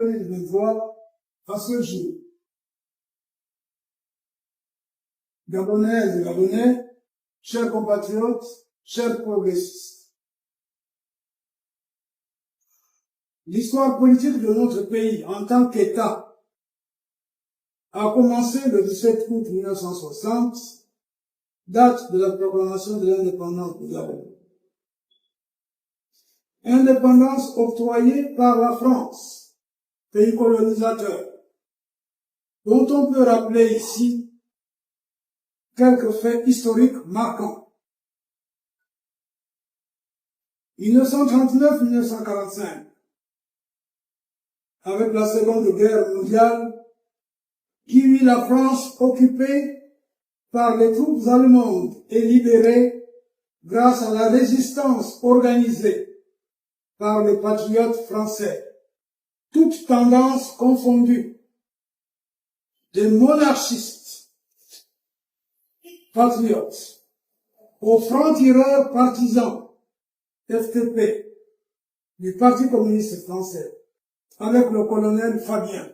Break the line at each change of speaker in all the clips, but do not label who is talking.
je me vois à ce jour. Gabonaises et Gabonais, chers compatriotes, chers progressistes. L'histoire politique de notre pays en tant qu'État a commencé le 17 août 1960, date de la proclamation de l'indépendance du Gabon. Indépendance octroyée par la France, pays colonisateur, dont on peut rappeler ici quelques faits historiques marquants. 1939-1945, avec la Seconde Guerre mondiale, qui vit la France occupée par les troupes allemandes et libérée grâce à la résistance organisée par les patriotes français, toutes tendances confondues, des monarchistes, patriotes, aux francs-tireurs partisans, FTP, du Parti communiste français, avec le colonel Fabien.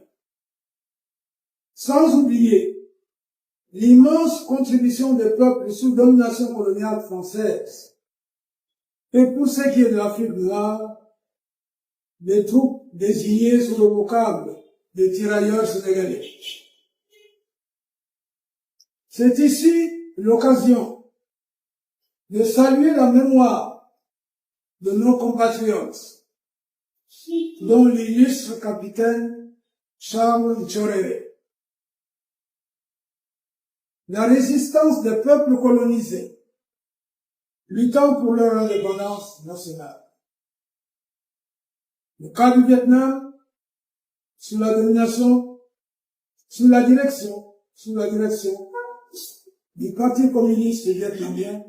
Sans oublier l'immense contribution des peuples sous domination coloniale française. Et pour ce qui est de l'Afrique noire, les troupes désignées sous le vocable des tirailleurs sénégalais. C'est ici l'occasion de saluer la mémoire de nos compatriotes, dont l'illustre capitaine Charles Tchoréré. La résistance des peuples colonisés, luttant pour leur indépendance nationale. Le cas du Vietnam, sous la direction du Parti communiste vietnamien,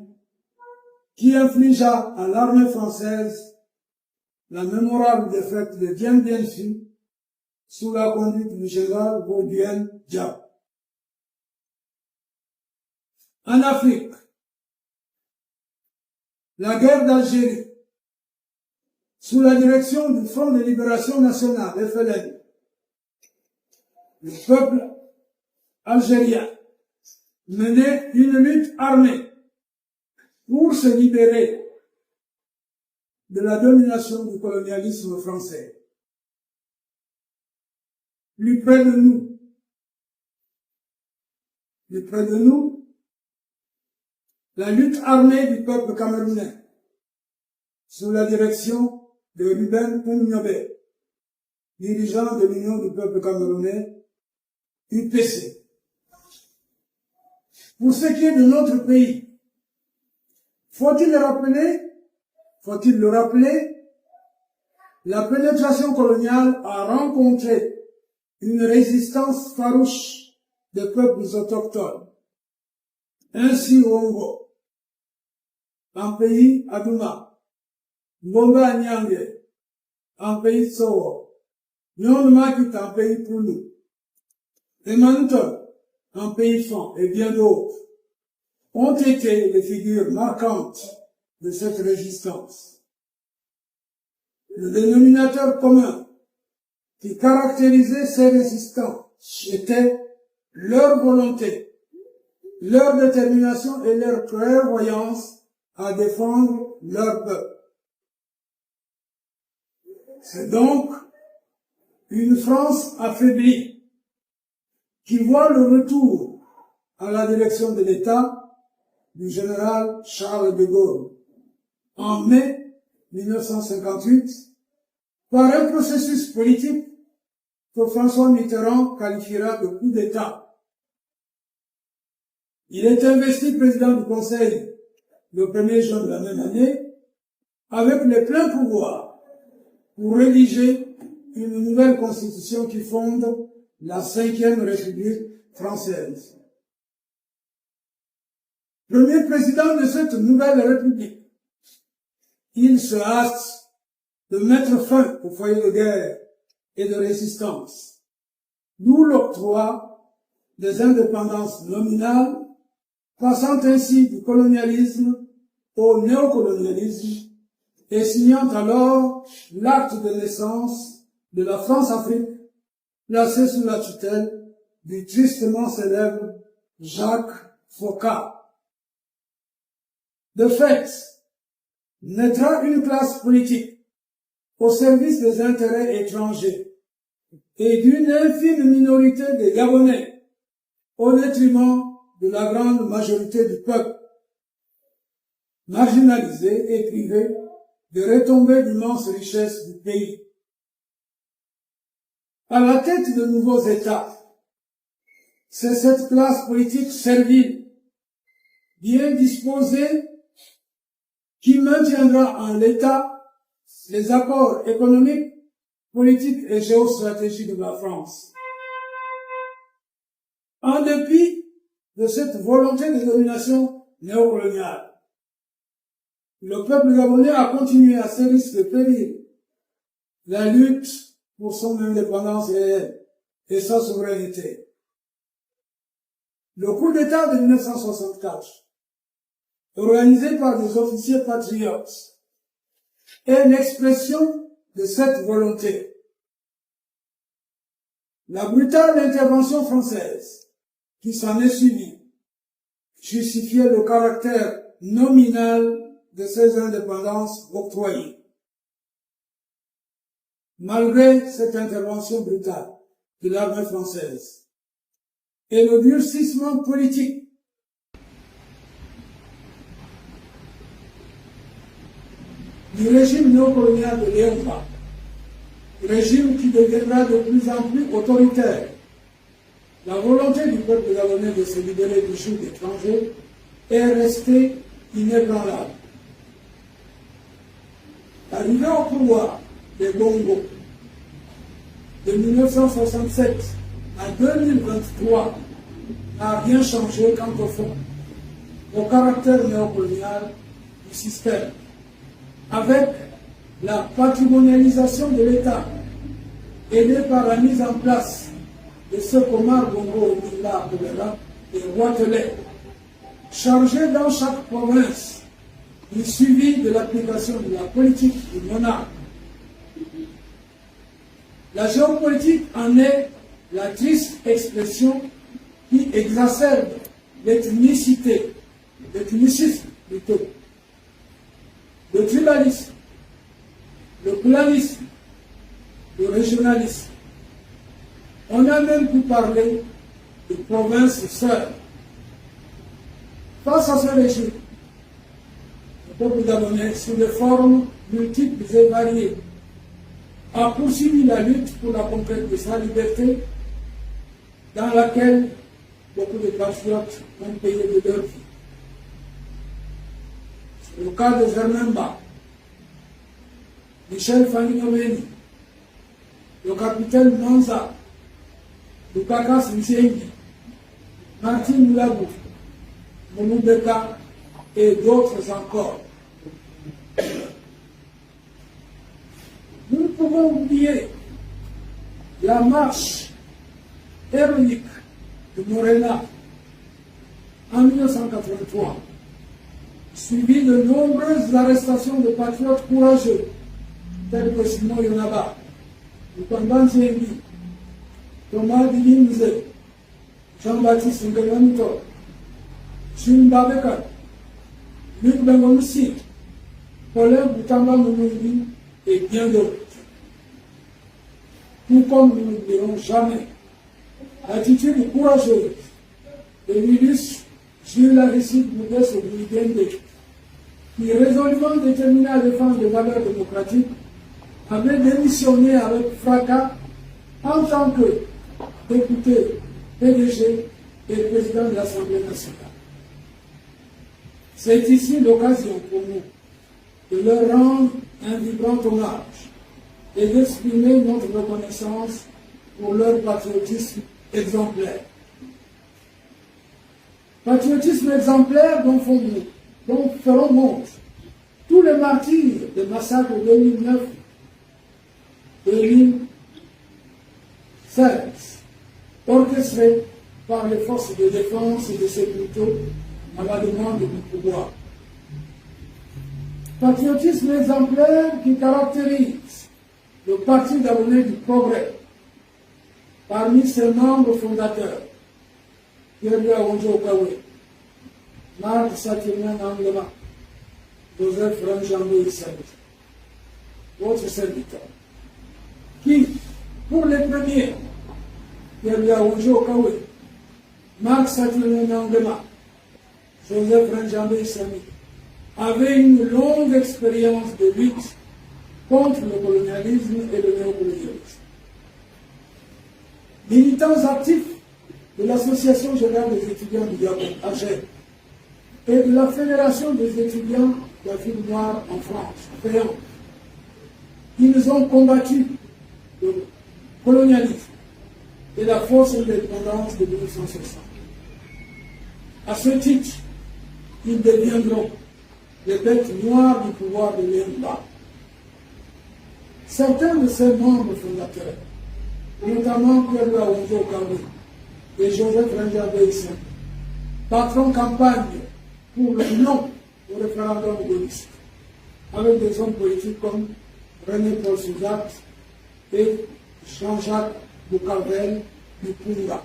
qui infligea à l'armée française la mémorable défaite de Dien Bien Phu sous la conduite du général Vo Nguyen Diao. En Afrique, la guerre d'Algérie, sous la direction du Front de Libération Nationale, FLN, le peuple algérien menait une lutte armée pour se libérer de la domination du colonialisme français. Plus près de nous, la lutte armée du peuple camerounais, sous la direction de Ruben Kouniobe, dirigeant de l'Union du peuple camerounais, UPC. Pour ce qui est de notre pays, faut-il le rappeler, la pénétration coloniale a rencontré une résistance farouche des peuples autochtones. Ainsi Wongo, en pays Adouma, Mbomba Nyange, en pays Tsowo, Nyonmakit en pays Poulou, et Manton, en pays Fan, et bien d'autres, ont été les figures marquantes de cette résistance. Le dénominateur commun qui caractérisait ces résistants était leur volonté, leur détermination et leur clairvoyance à défendre leur peuple. C'est donc une France affaiblie qui voit le retour à la direction de l'État du général Charles de Gaulle en mai 1958 par un processus politique que François Mitterrand qualifiera de coup d'État. Il est investi président du Conseil le 1er juin de la même année, avec les pleins pouvoirs pour rédiger une nouvelle constitution qui fonde la 5e République française. Premier président de cette nouvelle République, il se hâte de mettre fin au foyer de guerre et de résistance, d'où l'octroi des indépendances nominales, passant ainsi du colonialisme au néocolonialisme et signant alors l'acte de naissance de la France-Afrique, placée sous la tutelle du tristement célèbre Jacques Foccart. De fait, naîtra une classe politique au service des intérêts étrangers et d'une infime minorité de Gabonais au détriment de la grande majorité du peuple, marginalisé et privé de retombées d'immenses richesses du pays. À la tête de nouveaux États, c'est cette classe politique servile, bien disposée, qui maintiendra en l'état les accords économiques, politiques et géostratégiques de la France. En dépit de cette volonté de domination néocoloniale, le peuple gabonais a continué à ses risques de péril la lutte pour son indépendance réelle et sa souveraineté. Le coup d'État de 1964, organisé par des officiers patriotes, est l'expression de cette volonté. La brutale intervention française qui s'en est suivie justifiait le caractère nominal de ces indépendances octroyées. Malgré cette intervention brutale de l'armée française et le durcissement politique du régime néocolonial de Léon, régime qui deviendra de plus en plus autoritaire, la volonté du peuple gabonais de se libérer du joug étranger est restée inébranlable. Arrivé au pouvoir des Bongo de 1967 à 2023 n'a rien changé quant au fond, au caractère néocolonial du système, avec la patrimonialisation de l'État, aidée par la mise en place de ce qu'Omar Bongo appellera des roitelets, chargés dans chaque province du suivi de l'application de la politique du monarque. La géopolitique en est la triste expression qui exacerbe l'ethnicisme plutôt, le tribalisme, le planisme, le régionalisme. On a même pu parler de provinces sœurs. Face à ce régime, le peuple gabonais, sous des formes multiples et variées, a poursuivi la lutte pour la conquête de sa liberté, dans laquelle beaucoup de patriotes ont payé de leur vie. C'est le cas de Germain Ba, Michel Fanginoveni, le capitaine Manza, Lukakas Msengi, Martin Moulabou, Momoubeka et d'autres encore. Nous ne pouvons oublier la marche héroïque de Morena en 1983, suivie de nombreuses arrestations de patriotes courageux, tels que Simon Yonaba, Lukwamba Nzengi, Thomas Dilimze, Jean-Baptiste Ngelanito, Jules Babeka, Luc Bengomussi, Paulin Boutamba Moumouni et bien d'autres. Tout comme nous n'oublierons jamais l'attitude courageuse de l'illustre Jules Aristide Moudès Oguigende, qui, résolument déterminé à défendre les valeurs démocratiques, avait démissionné avec fracas en tant que député, PDG et président de l'Assemblée nationale. C'est ici l'occasion pour nous de leur rendre un vibrant hommage et d'exprimer notre reconnaissance pour leur patriotisme exemplaire. Patriotisme exemplaire dont feront montre tous les martyrs des massacres de 2009-2016, orchestrés par les forces de défense et de sécurité à la demande du pouvoir. Patriotisme exemplaire qui caractérise le Parti gabonais du progrès. Parmi ses membres fondateurs, Pierre Wonjo Okawe, Marc Saturnin Anglema, Joseph Ranjambo Issabit, votre serviteur, qui, pour les premiers, Pierre Wonjo Okawe, Marc Saturnin Anglema, Joseph Ranjambo Issabit, avait une longue expérience de lutte contre le colonialisme et le néocolonialisme. Militants actifs de l'Association générale des étudiants du Gabon, AGER, et de la Fédération des étudiants d'Afrique noire en France, FEAN, ils ont combattu le colonialisme et la fausse indépendance de 1960. À ce titre, ils deviendront les bêtes noires du pouvoir de l'État. Certains de ses membres fondateurs, notamment Pierre Wonjo Okawe et Joseph Ranjambo Issabit, patron campagne pour le non au référendum gaulliste, avec des hommes politiques comme René-Paul Souzat et Jean-Jacques Boucavel du Punga.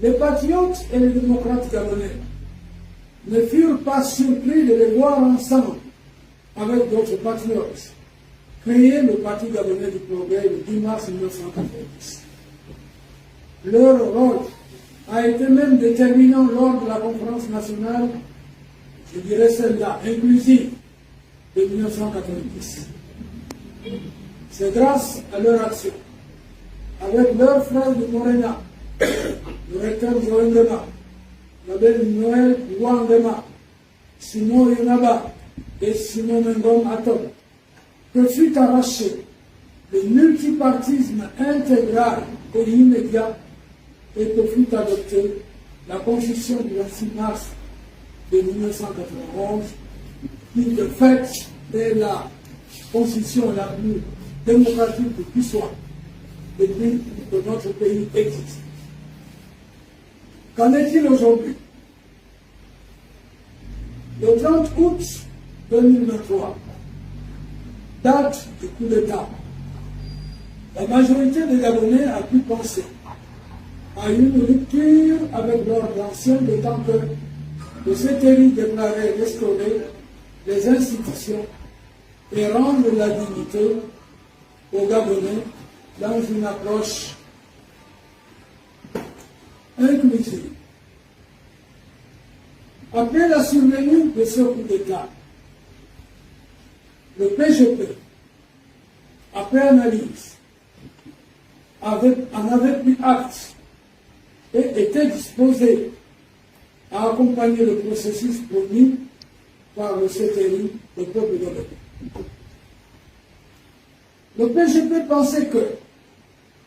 Les patriotes et les démocrates gabonais ne furent pas surpris de les voir ensemble avec d'autres patriotes créer le Parti gabonais du progrès le 10 mars 1990. Leur rôle a été même déterminant lors de la conférence nationale, je dirais celle-là, inclusive, de 1990. C'est grâce à leur action, avec leurs frères de Morena, le recteur Zoendema, l'abbé Noël Ouandema, Simon Yonaba et Simon Mengom Atom, que fut arraché le multipartisme intégral et immédiat et que fut adoptée la Constitution du 26 mars de 1991, qui de fait est la Constitution la plus démocratique qui soit depuis que notre pays existe. Qu'en est-il aujourd'hui? Le 30 août 2023, date du coup d'État, la majorité des Gabonais a pu penser à une rupture avec l'ordre ancien, d'autant que le CTI déclarait restaurer les institutions et rendre la dignité aux Gabonais dans une approche inclusive. Après la survenue de ce coup d'État, le PGP, après analyse, en avait pris acte et était disposé à accompagner le processus promis par le CTI, le peuple gabonais. Le PGP pensait que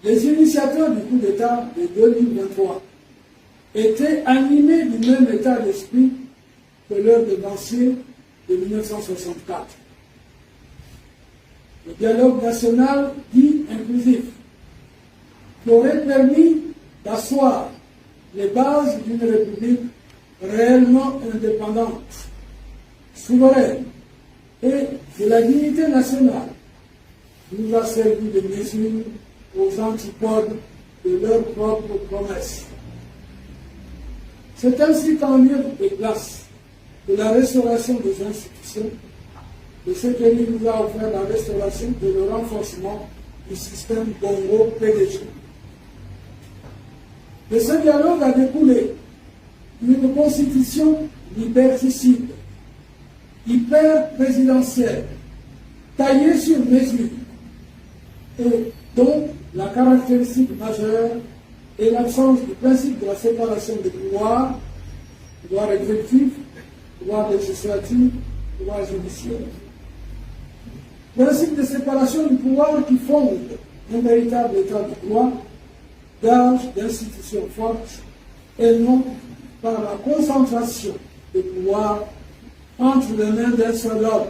les initiateurs du coup d'État de 2023 étaient animés du même état d'esprit que leurs devanciers de 1964. Le dialogue national dit inclusif, qui aurait permis d'asseoir les bases d'une république réellement indépendante, souveraine et de la dignité nationale, nous a servi de mesure aux antipodes de leurs propres promesses. C'est ainsi qu'en lieu de place de la restauration des institutions, le CTI nous a offert la restauration et le renforcement du système Bongo-PDG. De ce dialogue a découlé une constitution liberticide, hyper-présidentielle, taillée sur mesure, et dont la caractéristique majeure est l'absence du principe de la séparation des pouvoirs exécutif, pouvoir législatif, pouvoir judiciaire. Principe de séparation du pouvoir qui fonde un véritable état de droit, gage d'institutions fortes, et non par la concentration des pouvoirs entre les mains d'un seul homme,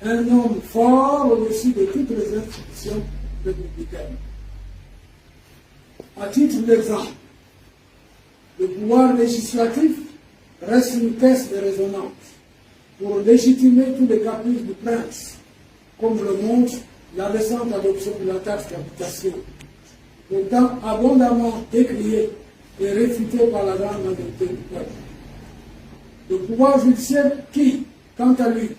un homme fort au-dessus de toutes les institutions républicaines. À titre d'exemple, le pouvoir législatif reste une caisse de résonance pour légitimer tous les caprices du prince, comme le montre la récente adoption de la taxe d'habitation, pourtant abondamment décriée et réfutée par la grande majorité du peuple. Le pouvoir judiciaire qui, quant à lui,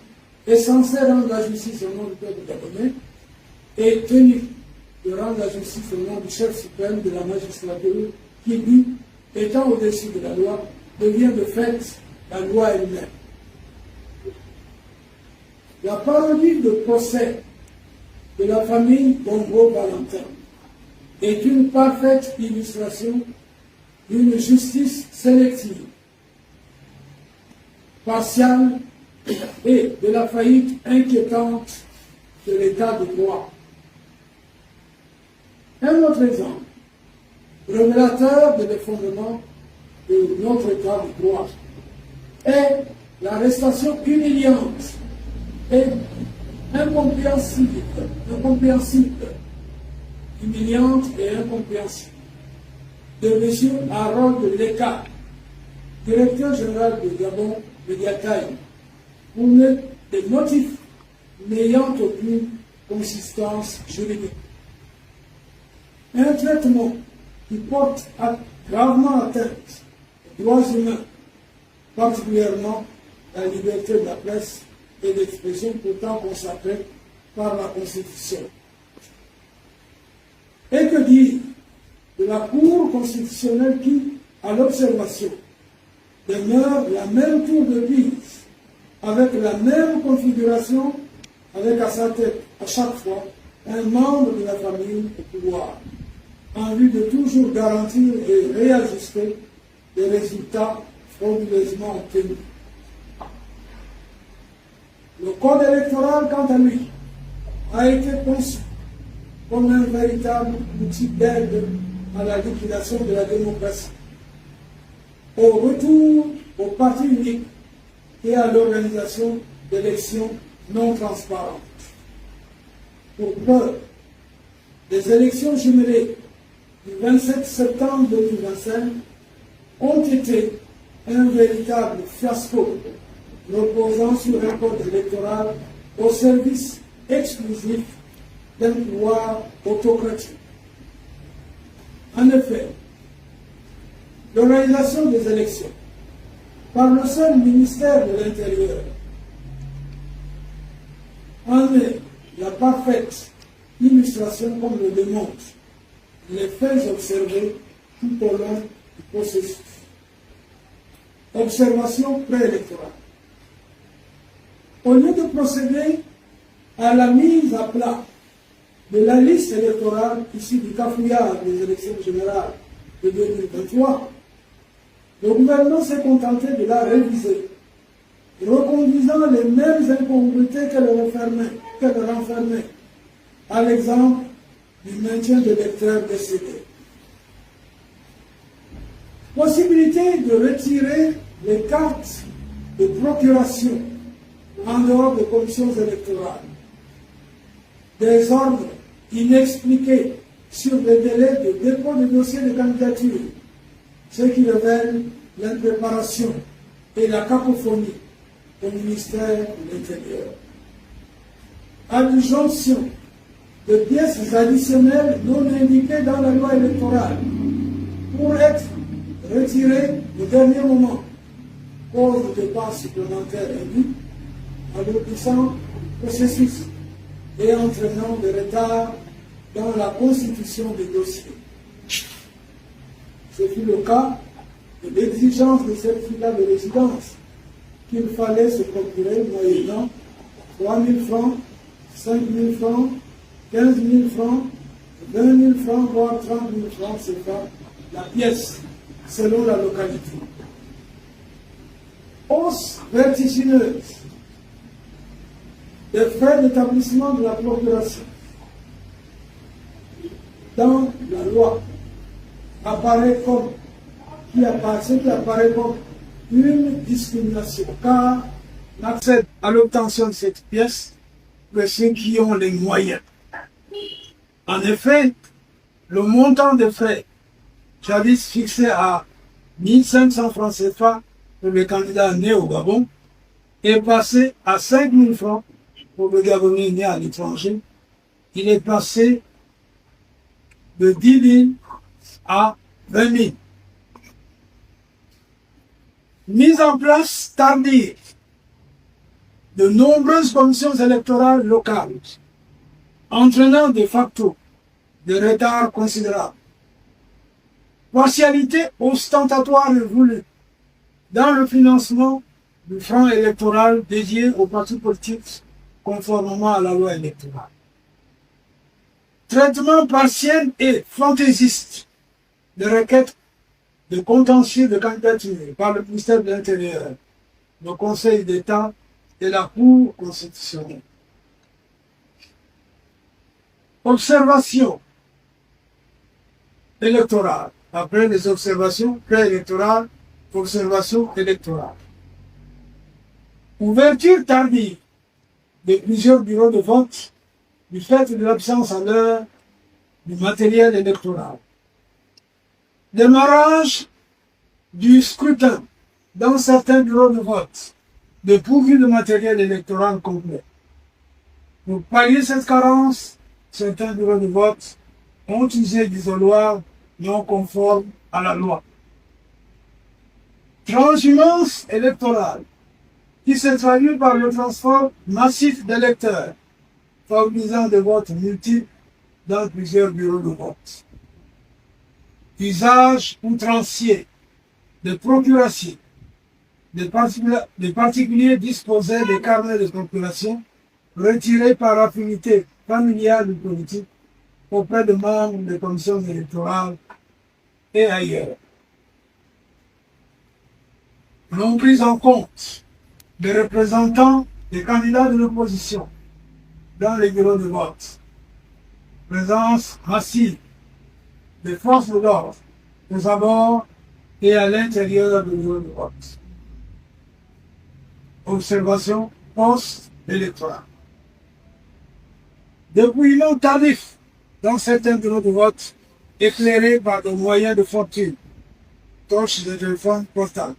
est censé rendre la justice au nom du peuple gabonais, est tenu de rendre la justice au nom du chef suprême de la magistrature qui, lui, étant au-dessus de la loi, devient de fait la loi elle-même. La parodie de procès de la famille Bongo-Valentin est une parfaite illustration d'une justice sélective, partiale et de la faillite inquiétante de l'état de droit. Un autre exemple, révélateur de l'effondrement de notre état de droit, est l'arrestation humiliante et incompréhensible, humiliante et incompréhensible, de M. Harold Leka, directeur général de Gabon Mediataï, pour des motifs n'ayant aucune consistance juridique. Un traitement qui porte gravement atteinte aux droits humains, particulièrement la liberté de la presse et d'expression pourtant consacrée par la Constitution. Et que dire de la Cour constitutionnelle qui, à l'observation, demeure la même tour de Pise, avec la même configuration, avec à sa tête, à chaque fois, un membre de la famille au pouvoir, en vue de toujours garantir et réajuster les résultats frauduleusement obtenus. Le code électoral, quant à lui, a été conçu comme un véritable outil d'aide à la liquidation de la démocratie, au retour au parti unique et à l'organisation d'élections non transparentes. Pour preuve, les élections jumelées du 27 septembre 2025 ont été un véritable fiasco reposant sur un code électoral au service exclusif d'un pouvoir autocratique. En effet, l'organisation des élections par le seul ministère de l'Intérieur en est la parfaite illustration, comme le démontrent les faits observés tout au long du processus. Observation préélectorale. Au lieu de procéder à la mise à plat de la liste électorale issue du cafouillage des élections générales de 2023, le gouvernement s'est contenté de la réviser, reconduisant les mêmes incongruités qu'elle renfermait, à l'exemple du maintien de l'électeur décédé. Possibilité de retirer les cartes de procuration en dehors des commissions électorales. Des ordres inexpliqués sur les délais de dépôt de dossiers de candidature, ce qui révèle l'impréparation et la cacophonie au ministère de l'Intérieur. Adjonction de pièces additionnelles non indiquées dans la loi électorale pour être retirées au dernier moment, cause de dépenses supplémentaires indues, alourdissant le processus et entraînant des retards dans la constitution des dossiers. Ce fut le cas de l'exigence de certificat de résidence qu'il fallait se procurer moyennant 3 000 francs, 5 000 francs, 15 000 francs, 20 000 francs, voire 30 000 francs, c'est pas la pièce, selon la localité. Hausse vertigineuse des frais d'établissement de la procuration. Dans la loi, ce qui apparaît comme une discrimination, car n'accèdent à l'obtention de cette pièce que ceux qui ont les moyens. En effet, le montant des frais, jadis fixé à 1500 francs CFA pour les candidats nés au Gabon, est passé à 5 000 francs pour le Gabonais né à l'étranger, il est passé de 10 000 à 20 000. Mise en place tardive de nombreuses commissions électorales locales, entraînant de facto des retards considérables. Partialité ostentatoire et voulue dans le financement du franc électoral dédié aux partis politiques conformément à la loi électorale. Traitement partiel et fantaisiste de requêtes de contentieux de candidature par le ministère de l'Intérieur, le Conseil d'État et la Cour constitutionnelle. Observation électorale. Après les observations préélectorales, observation électorale. Ouverture tardive de plusieurs bureaux de vote du fait de l'absence à l'heure du matériel électoral. Démarrage du scrutin dans certains bureaux de vote dépourvus de matériel électoral complet. Pour pallier cette carence, certains bureaux de vote ont usé d'isoloirs non conformes à la loi. Transhumance électorale qui se traduit par le transport massif d'électeurs, favorisant des votes multiples dans plusieurs bureaux de vote. Usage outrancier de procuration des particuliers disposaient des carnets de procuration retirés par affinité familiale ou politique auprès de membres des commissions électorales et ailleurs. Non prise en compte des représentants des candidats de l'opposition dans les bureaux de vote. Présence massive des forces de l'ordre aux abords et à l'intérieur des bureaux de vote. Observation post-électorale. Dépouillement tardif dans certains bureaux de vote éclairés par des moyens de fortune, torches de téléphone portable,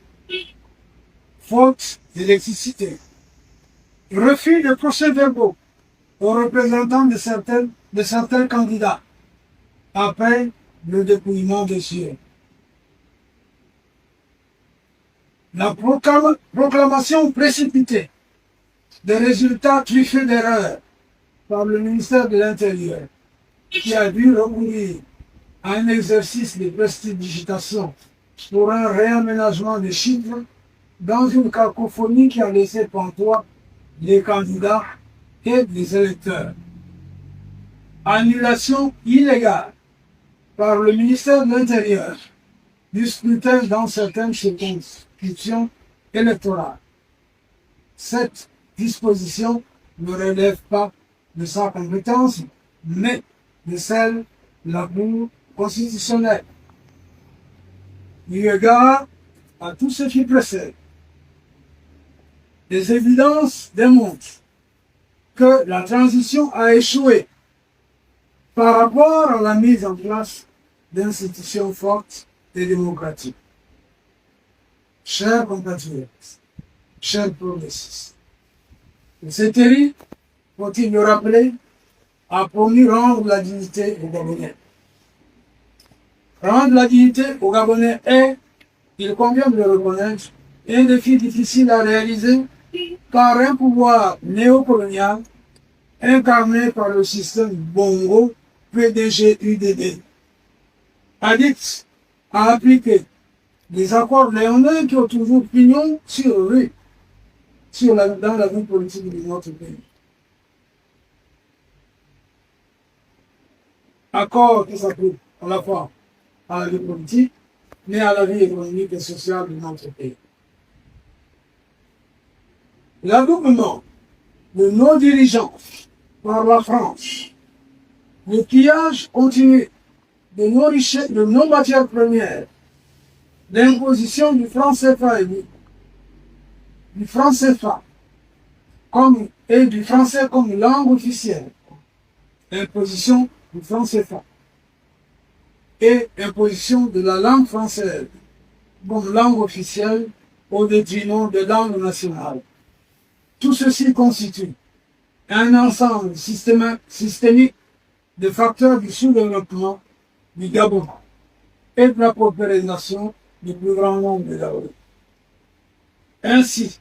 faute d'électricité, refus de procès-verbaux aux représentants de certains candidats après le dépouillement des sièges. La proclamation précipitée des résultats truffés d'erreurs par le ministère de l'Intérieur, qui a dû recourir à un exercice de prestidigitation pour un réaménagement des chiffres dans une cacophonie qui a laissé pantois les candidats et les électeurs. Annulation illégale par le ministère de l'Intérieur du scrutin dans certaines circonscriptions électorales. Cette disposition ne relève pas de sa compétence, mais de celle de la Cour constitutionnelle. Eu égard à tout ce qui précède, les évidences démontrent que la transition a échoué par rapport à la mise en place d'institutions fortes et démocratiques. Chers compatriotes, chers progressistes, le CETERI, faut-il le rappeler, a promis rendre la dignité aux Gabonais. Rendre la dignité aux Gabonais est, il convient de le reconnaître, un défi difficile à réaliser par un pouvoir néocolonial incarné par le système Bongo PDG-UDD, addict à appliquer les accords léonins qui ont toujours pignon sur rue dans la vie politique de notre pays. Accords qui s'appliquent à la fois à la vie politique, mais à la vie économique et sociale de notre pays. L'adoubement de nos dirigeants par la France, le pillage continu de nos richesses, de nos matières premières, l'imposition du franc CFA du franc CFA et du français comme langue officielle, imposition du franc CFA et imposition de la langue française comme langue officielle au détriment des langues nationales. Tout ceci constitue un ensemble systémique de facteurs du sous-développement du Gabon et de la paupérisation du plus grand nombre de Gabonais. Ainsi,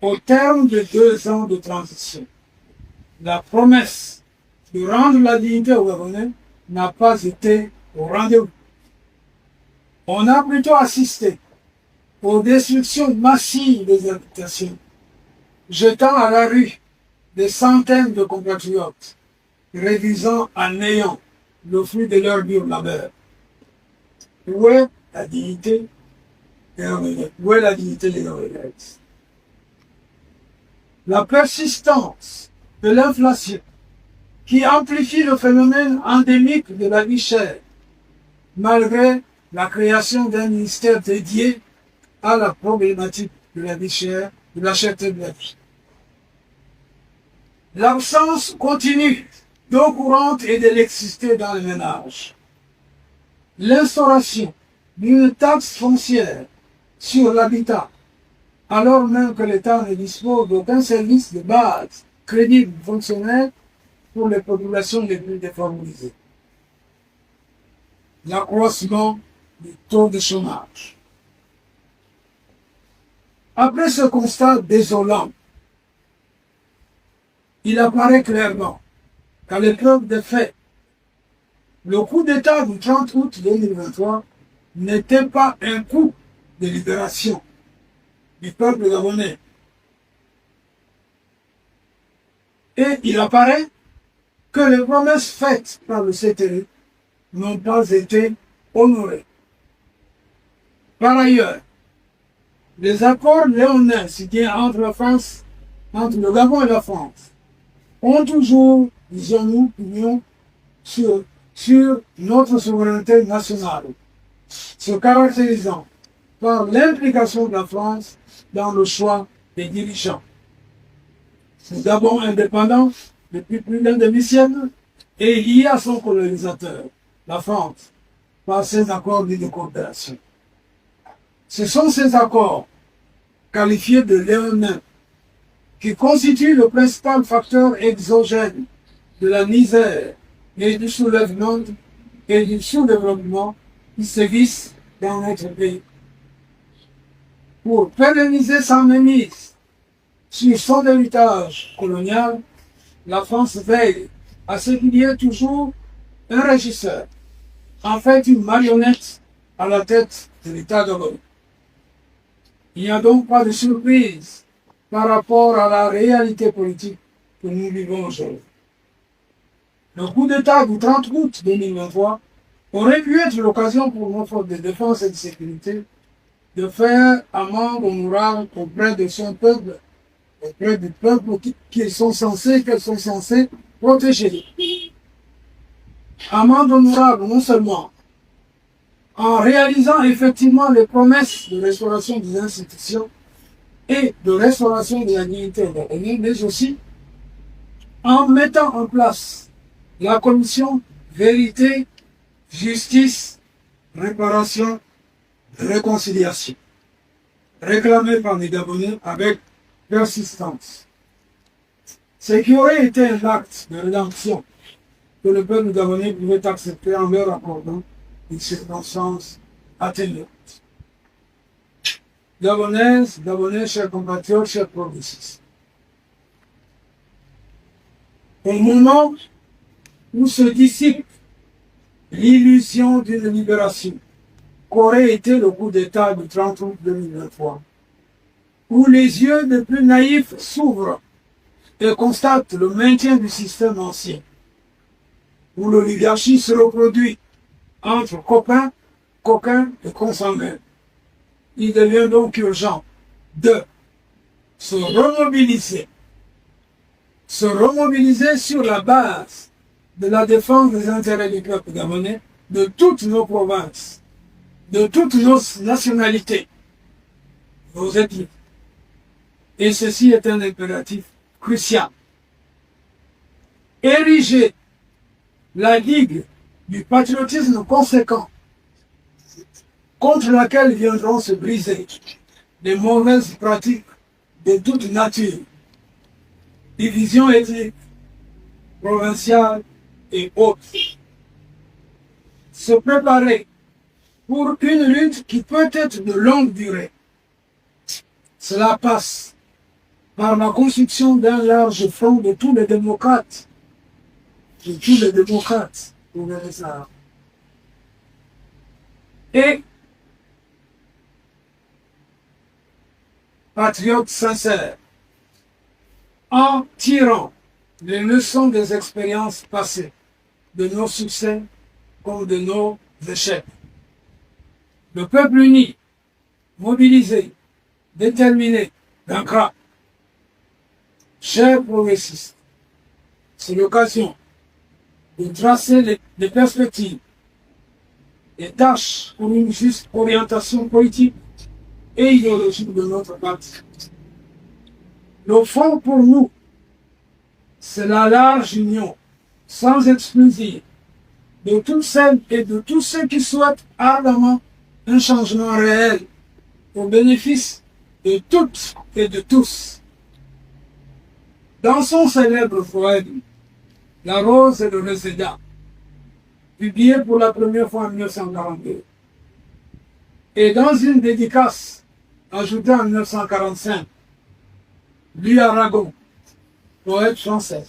au terme de 2 ans de transition, la promesse de rendre la dignité aux Gabonais n'a pas été au rendez-vous. On a plutôt assisté aux destructions massives des habitations, jetant à la rue des centaines de compatriotes, réduisant à néant le fruit de leur dur labeur. Où est la dignité des Gabonais? Où est la dignité des Gabonais? La persistance de l'inflation qui amplifie le phénomène endémique de la vie chère, malgré la création d'un ministère dédié à la problématique de la vie chère, de la cherté de la vie. L'absence continue d'eau courante et d'électricité dans les ménages. L'instauration d'une taxe foncière sur l'habitat, alors même que l'État ne dispose d'aucun service de base crédible fonctionnel pour les populations les plus défavorisées. L'accroissement du taux de chômage. Après ce constat désolant, il apparaît clairement qu'à l'épreuve des faits, le coup d'État du 30 août 2023 n'était pas un coup de libération du peuple gabonais. Et il apparaît que les promesses faites par le CTE n'ont pas été honorées. Par ailleurs, les accords léonins signés entre le Gabon et la France, ont toujours, disons-nous, pignon sur notre souveraineté nationale, se caractérisant par l'implication de la France dans le choix des dirigeants. Le Gabon indépendant depuis plus d'un demi-siècle est lié à son colonisateur, la France, par ses accords de coopération. Ce sont ces accords, qualifiés de léonins, qui constituent le principal facteur exogène de la misère et du soulèvement et du sous-développement qui sévissent dans notre pays. Pour pérenniser sa mainmise sur son héritage colonial, la France veille à ce qu'il y ait toujours un régisseur, en fait une marionnette à la tête de l'État de l'Europe. Il n'y a donc pas de surprise par rapport à la réalité politique que nous vivons aujourd'hui. Le coup d'État du 30 août 2023 aurait pu être l'occasion pour nos forces de défense et de sécurité de faire amende honorable auprès de son peuple, auprès du peuple qu'elles sont censées protéger. Amende honorable non seulement en réalisant effectivement les promesses de restauration des institutions et de restauration de la dignité de l'État, mais aussi en mettant en place la commission vérité, justice, réparation, réconciliation, réclamée par les Gabonais avec persistance. Ce qui aurait été un acte de rédemption que le peuple gabonais pouvait accepter en leur accordant une circonstance atténuante. Gabonaises, Gabonais, chers compatriotes, chers progressistes. Au moment où se dissipe l'illusion d'une libération qu'aurait été le coup d'État du 30 août 2023, où les yeux des plus naïfs s'ouvrent et constatent le maintien du système ancien, où l'oligarchie se reproduit entre copains, coquins et consanguins. Il devient donc urgent de se remobiliser sur la base de la défense des intérêts du peuple gabonais, de toutes nos provinces, de toutes nos nationalités, nos ethnies. Et ceci est un impératif crucial. Ériger la ligue du patriotisme conséquent contre laquelle viendront se briser des mauvaises pratiques de toute nature divisions ethniques, provinciales et autres. Se préparer pour une lutte qui peut être de longue durée. Cela passe par la construction d'un large front de tous les démocrates. De tous les démocrates, vous verrez ça. Et patriotes sincères, en tirant les leçons des expériences passées, de nos succès comme de nos échecs. Le peuple uni, mobilisé, déterminé, vaincra. Chers progressistes, c'est l'occasion de tracer les perspectives, les tâches pour une juste orientation politique et idéologique de notre parti. Le fond pour nous, c'est la large union, sans exclusive, de toutes celles et de tous ceux qui souhaitent ardemment un changement réel au bénéfice de toutes et de tous. Dans son célèbre poème, La rose et le réséda, publié pour la première fois en 1942, et dans une dédicace ajoutée en 1945, Louis Aragon, poète français,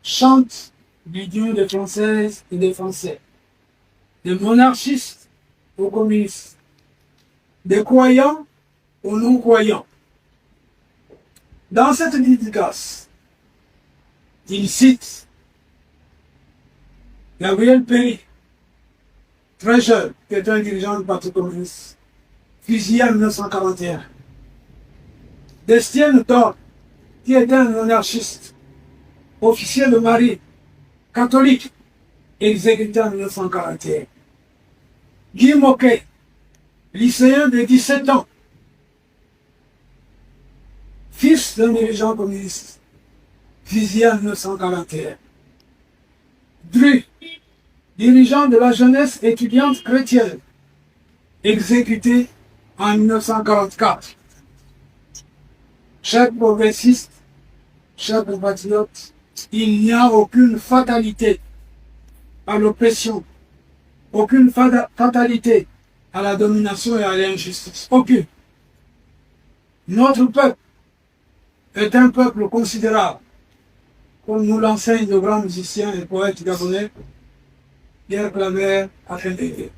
chante du Dieu des Françaises et des Français, des monarchistes aux communistes, des croyants aux non-croyants. Dans cette dédicace, il cite Gabriel Péry, très jeune, qui est un dirigeant du Parti communiste, fusillé en 1941. Destienne Thor, qui était un anarchiste, officier de marine, catholique, exécuté en 1941. Guy Moquet, lycéen de 17 ans, fils d'un dirigeant communiste, fusillé en 1941. Dru, dirigeant de la jeunesse étudiante chrétienne, exécuté en 1944. Chers progressistes, chers compatriotes, il n'y a aucune fatalité à l'oppression, aucune fatalité à la domination et à l'injustice. Aucune. Notre peuple est un peuple considérable, comme nous l'enseignent de grands musiciens et poètes gabonais, Pierre Claver a fait d'aider.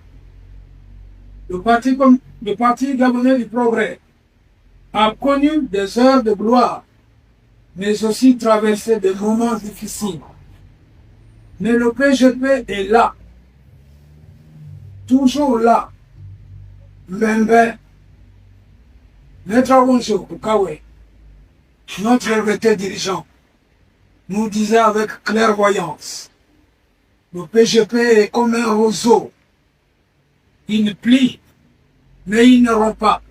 Le parti gabonais du progrès a connu des heures de gloire, mais aussi traversé des moments difficiles. Mais le PGP est là, toujours là. Mbembe, Maître Awonjo Kawe, notre regretté dirigeant, nous disait avec clairvoyance, le PGP est comme un roseau. Il plie, mais il ne rompt pas.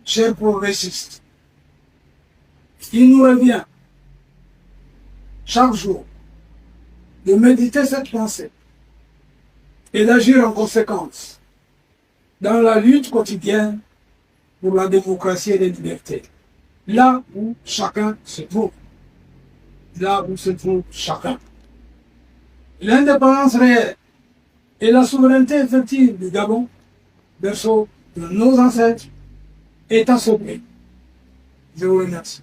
Chers progressistes, il nous revient chaque jour de méditer cette pensée et d'agir en conséquence dans la lutte quotidienne pour la démocratie et les libertés. Là où chacun se trouve. Là où se trouve chacun. L'indépendance réelle et la souveraineté effective du Gabon, berceau de nos ancêtres, est à sauver. Je vous remercie.